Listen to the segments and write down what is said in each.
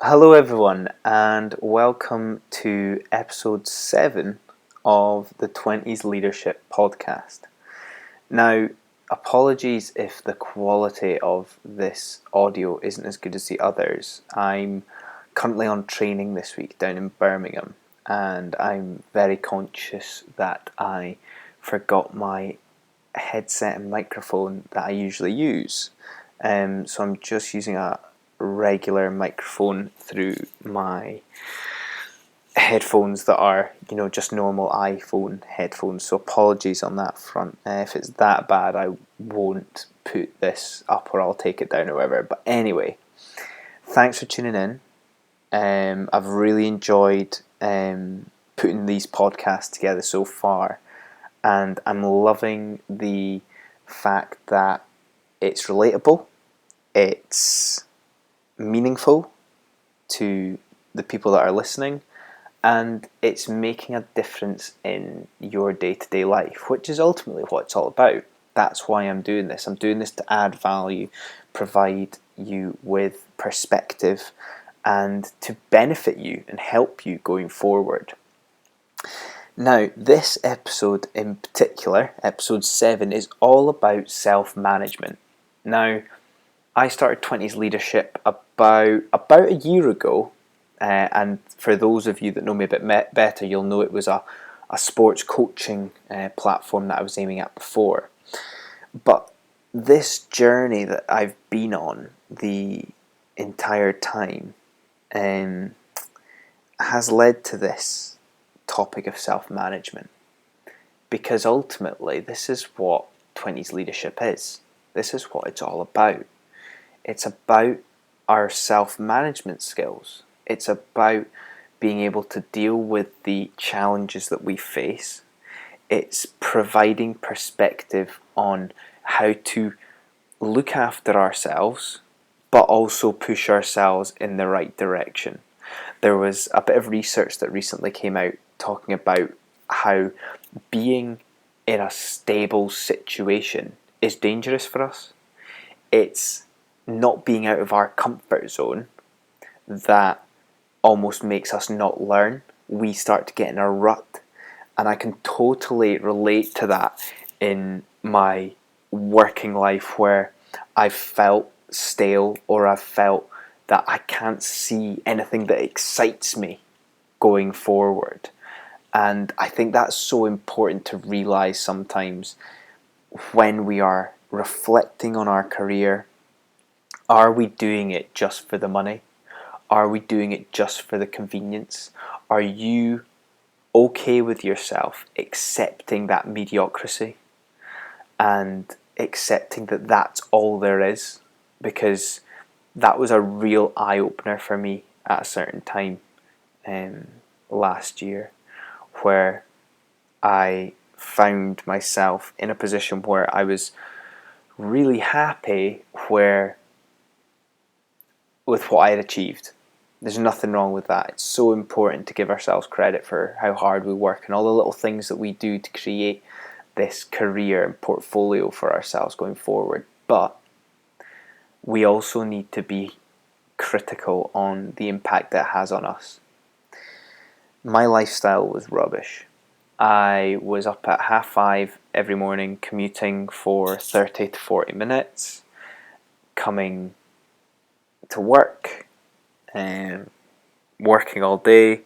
Hello, everyone, and welcome to episode 7 of the 20s Leadership Podcast. Now, apologies if the quality of this audio isn't as good as the others. I'm currently on training this week down in Birmingham, and I'm very conscious that I forgot my headset and microphone that I usually use. So I'm just using a regular microphone through my headphones that are, just normal iPhone headphones. So apologies on that front. If it's that bad, I won't put this up or I'll take it down or whatever. But anyway, thanks for tuning in. I've really enjoyed putting these podcasts together so far, and I'm loving the fact that it's relatable, it's meaningful to the people that are listening, and it's making a difference in your day-to-day life, which is ultimately what it's all about. That's why I'm doing this. I'm doing this to add value, provide you with perspective, and to benefit you and help you going forward. Now, this episode in particular, episode 7, is all about self-management. Now, I started 20s Leadership about a year ago, and for those of you that know me a bit better, you'll know it was a sports coaching platform that I was aiming at before. But this journey that I've been on the entire time has led to this topic of self-management, because ultimately this is what 20s Leadership is. This is what it's all about. It's about our self-management skills. It's about being able to deal with the challenges that we face. It's providing perspective on how to look after ourselves, but also push ourselves in the right direction. There was a bit of research that recently came out talking about how being in a stable situation is dangerous for us. It's not being out of our comfort zone that almost makes us not learn. We start to get in a rut, and I can totally relate to that in my working life, where I've felt stale, or I've felt that I can't see anything that excites me going forward. And I think that's so important to realize sometimes when we are reflecting on our career. Are we doing it just for the money? Are we doing it just for the convenience? Are you okay with yourself accepting that mediocrity and accepting that that's all there is? Because that was a real eye-opener for me at a certain time last year, where I found myself in a position where I was really happy with what I had achieved. There's nothing wrong with that. It's so important to give ourselves credit for how hard we work and all the little things that we do to create this career and portfolio for ourselves going forward. But we also need to be critical on the impact that it has on us. My lifestyle was rubbish. I was up at 5:30 every morning, commuting for 30 to 40 minutes, coming to work, working all day,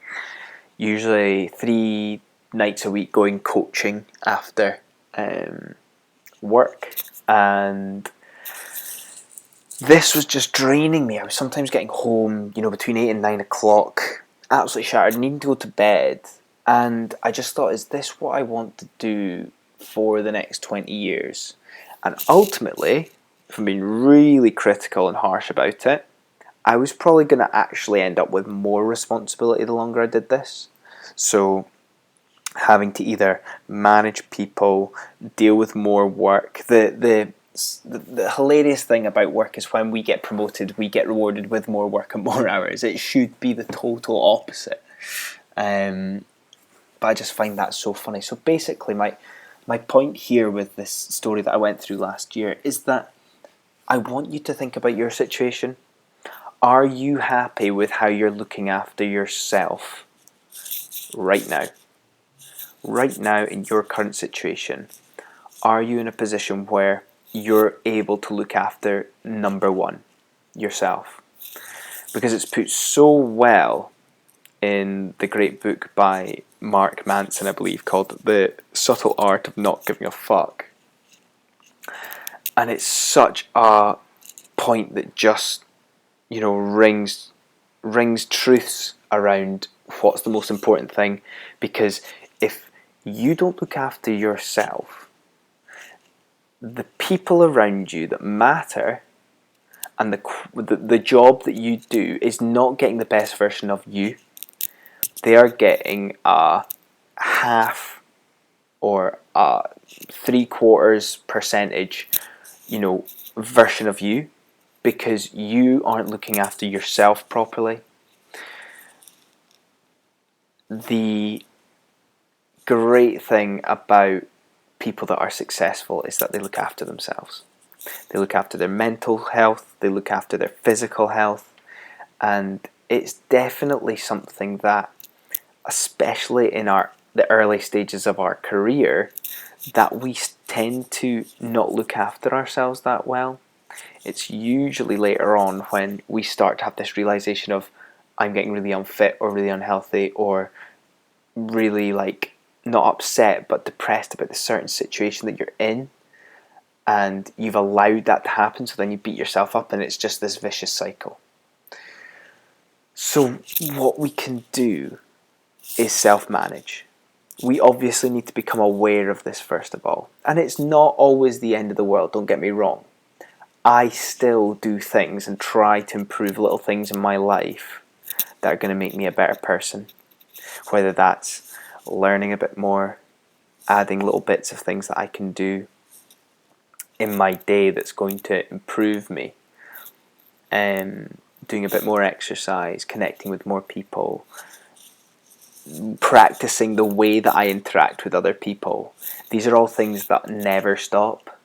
usually 3 nights a week going coaching after work, and this was just draining me. I was sometimes getting home, between 8 and 9 o'clock, absolutely shattered, needing to go to bed, and I just thought, is this what I want to do for the next 20 years? And ultimately, if I'm being really critical and harsh about it, I was probably going to actually end up with more responsibility the longer I did this. So having to either manage people, deal with more work. The hilarious thing about work is when we get promoted, we get rewarded with more work and more hours. It should be the total opposite. But I just find that so funny. So basically, my point here with this story that I went through last year is that I want you to think about your situation. Are you happy with how you're looking after yourself right now? Right now, in your current situation, are you in a position where you're able to look after number one, yourself? Because it's put so well in the great book by Mark Manson, I believe, called The Subtle Art of Not Giving a Fuck. And it's such a point that just, rings truths around what's the most important thing. Because if you don't look after yourself, the people around you that matter and the job that you do is not getting the best version of you. They are getting a half or a 3/4 percentage, version of you, because you aren't looking after yourself properly. The great thing about people that are successful is that they look after themselves. They look after their mental health, they look after their physical health, and it's definitely something that, especially in the early stages of our career, that we tend to not look after ourselves that well. It's usually later on when we start to have this realization of, I'm getting really unfit or really unhealthy or really not upset but depressed about the certain situation that you're in, and you've allowed that to happen, so then you beat yourself up and it's just this vicious cycle. So what we can do is self-manage. We obviously need to become aware of this first of all. And it's not always the end of the world, don't get me wrong. I still do things and try to improve little things in my life that are going to make me a better person. Whether that's learning a bit more, adding little bits of things that I can do in my day that's going to improve me, doing a bit more exercise, connecting with more people, practicing the way that I interact with other people. These are all things that never stop,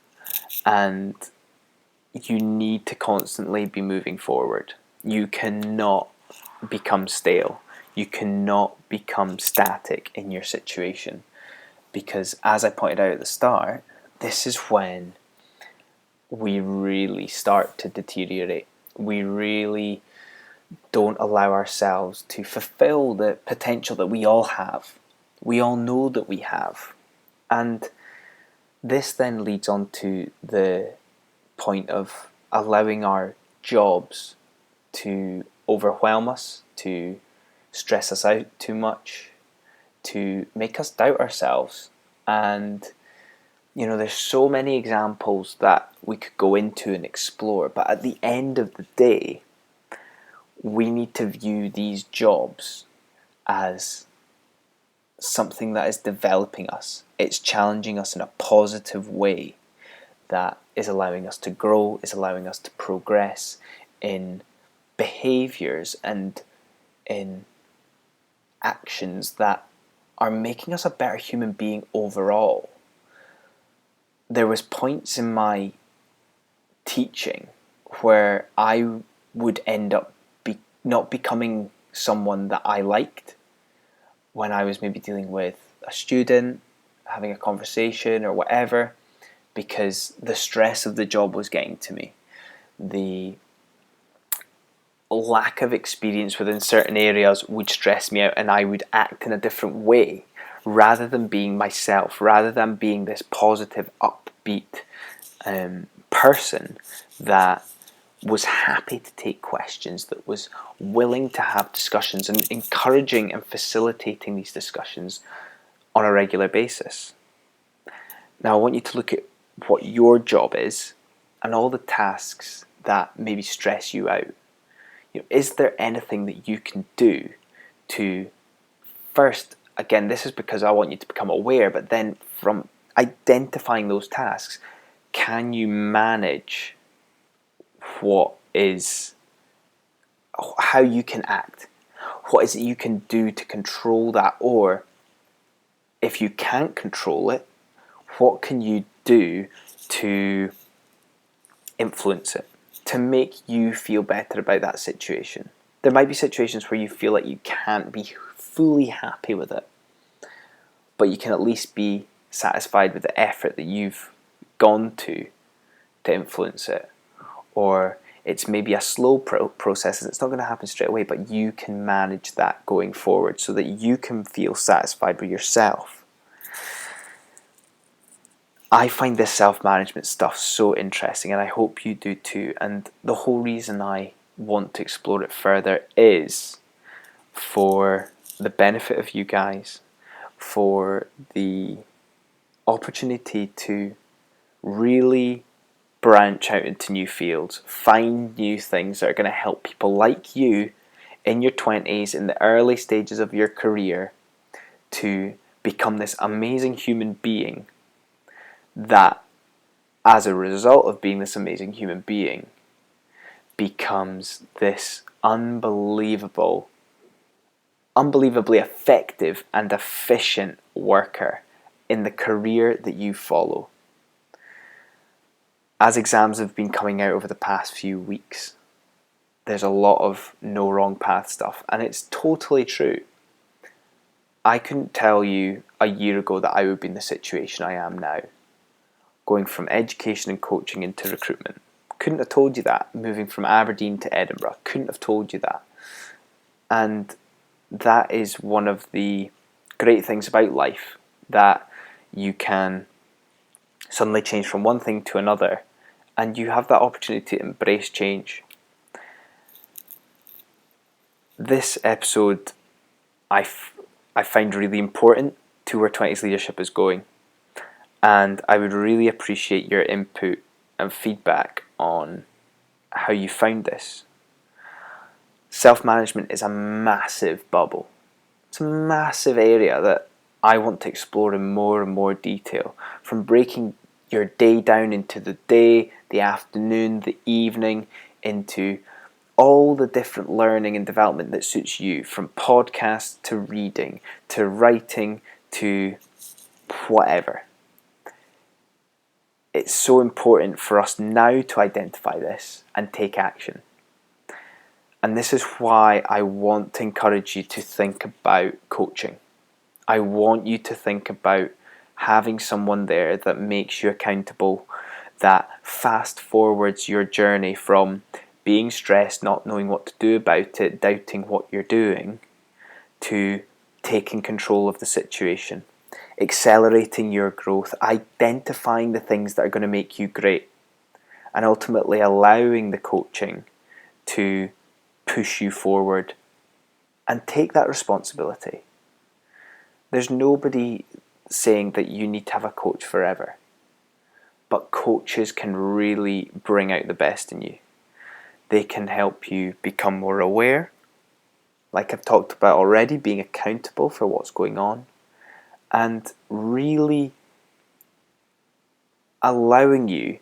and you need to constantly be moving forward. You cannot become stale. You cannot become static in your situation, because as I pointed out at the start, this is when we really start to deteriorate. We really don't allow ourselves to fulfill the potential that we all have. We all know that we have. And this then leads on to the point of allowing our jobs to overwhelm us, to stress us out too much, to make us doubt ourselves. And there's so many examples that we could go into and explore, but at the end of the day, we need to view these jobs as something that is developing us. It's challenging us in a positive way that is allowing us to grow, is allowing us to progress in behaviors and in actions that are making us a better human being overall. There was points in my teaching where I would end up not becoming someone that I liked when I was maybe dealing with a student, having a conversation or whatever, because the stress of the job was getting to me. The lack of experience within certain areas would stress me out, and I would act in a different way rather than being myself, rather than being this positive, upbeat person that was happy to take questions, that was willing to have discussions and encouraging and facilitating these discussions on a regular basis. Now I want you to look at what your job is and all the tasks that maybe stress you out. Is there anything that you can do to first, again, this is because I want you to become aware, but then from identifying those tasks, can you manage how you can act? What is it you can do to control that? Or if you can't control it, what can you do to influence it, to make you feel better about that situation. There might be situations where you feel like you can't be fully happy with it, but you can at least be satisfied with the effort that you've gone to influence it. Or it's maybe a slow process and it's not going to happen straight away, but you can manage that going forward so that you can feel satisfied with yourself. I find this self-management stuff so interesting, and I hope you do too. And the whole reason I want to explore it further is for the benefit of you guys, for the opportunity to really branch out into new fields, find new things that are going to help people like you in your 20s, in the early stages of your career, to become this amazing human being that, as a result of being this amazing human being, becomes this unbelievably effective and efficient worker in the career that you follow. As exams have been coming out over the past few weeks, there's a lot of no wrong path stuff, and it's totally true. I couldn't tell you a year ago that I would be in the situation I am now, going from education and coaching into recruitment. Couldn't have told you that. Moving from Aberdeen to Edinburgh, couldn't have told you that. And that is one of the great things about life, that you can suddenly change from one thing to another, and you have that opportunity to embrace change. This episode I find really important to where 20s leadership is going, and I would really appreciate your input and feedback on how you found this. Self-management is a massive bubble. It's a massive area that I want to explore in more and more detail, from breaking your day down into the day, the afternoon, the evening, into all the different learning and development that suits you, from podcasts to reading to writing to whatever. It's so important for us now to identify this and take action. And this is why I want to encourage you to think about coaching. I want you to think about having someone there that makes you accountable, that fast forwards your journey from being stressed, not knowing what to do about it, doubting what you're doing, to taking control of the situation, accelerating your growth, identifying the things that are going to make you great, and ultimately allowing the coaching to push you forward and take that responsibility. There's nobody saying that you need to have a coach forever, but coaches can really bring out the best in you. They can help you become more aware, like I've talked about already, being accountable for what's going on, and really allowing you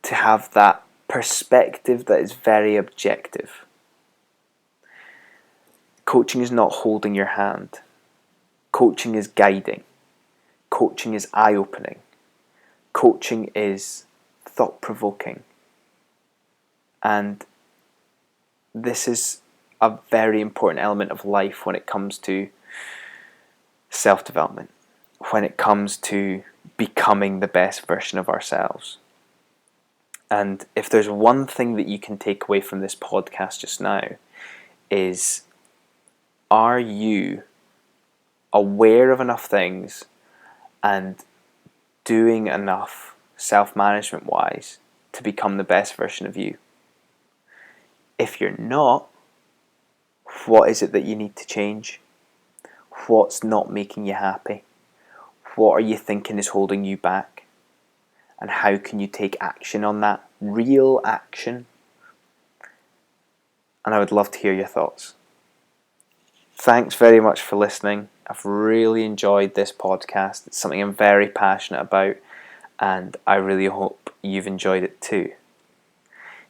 to have that perspective that is very objective. Coaching is not holding your hand. Coaching is guiding. Coaching is eye-opening. Coaching is thought-provoking. And this is a very important element of life when it comes to self-development, when it comes to becoming the best version of ourselves. And if there's one thing that you can take away from this podcast just now, is, are you aware of enough things and doing enough self-management wise to become the best version of you? If you're not, what is it that you need to change? What's not making you happy? What are you thinking is holding you back? And how can you take action on that? Real action. And I would love to hear your thoughts. Thanks very much for listening. I've really enjoyed this podcast. It's something I'm very passionate about, and I really hope you've enjoyed it too.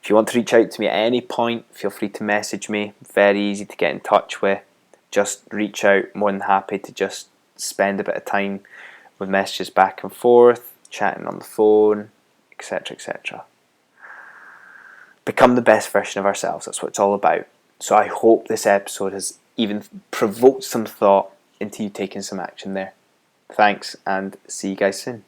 If you want to reach out to me at any point, feel free to message me. Very easy to get in touch with. Just reach out. More than happy to just spend a bit of time with messages back and forth, chatting on the phone, etc., etc. become the best version of ourselves. That's what it's all about. So I hope this episode has even provoked some thought into you taking some action there. Thanks, and see you guys soon.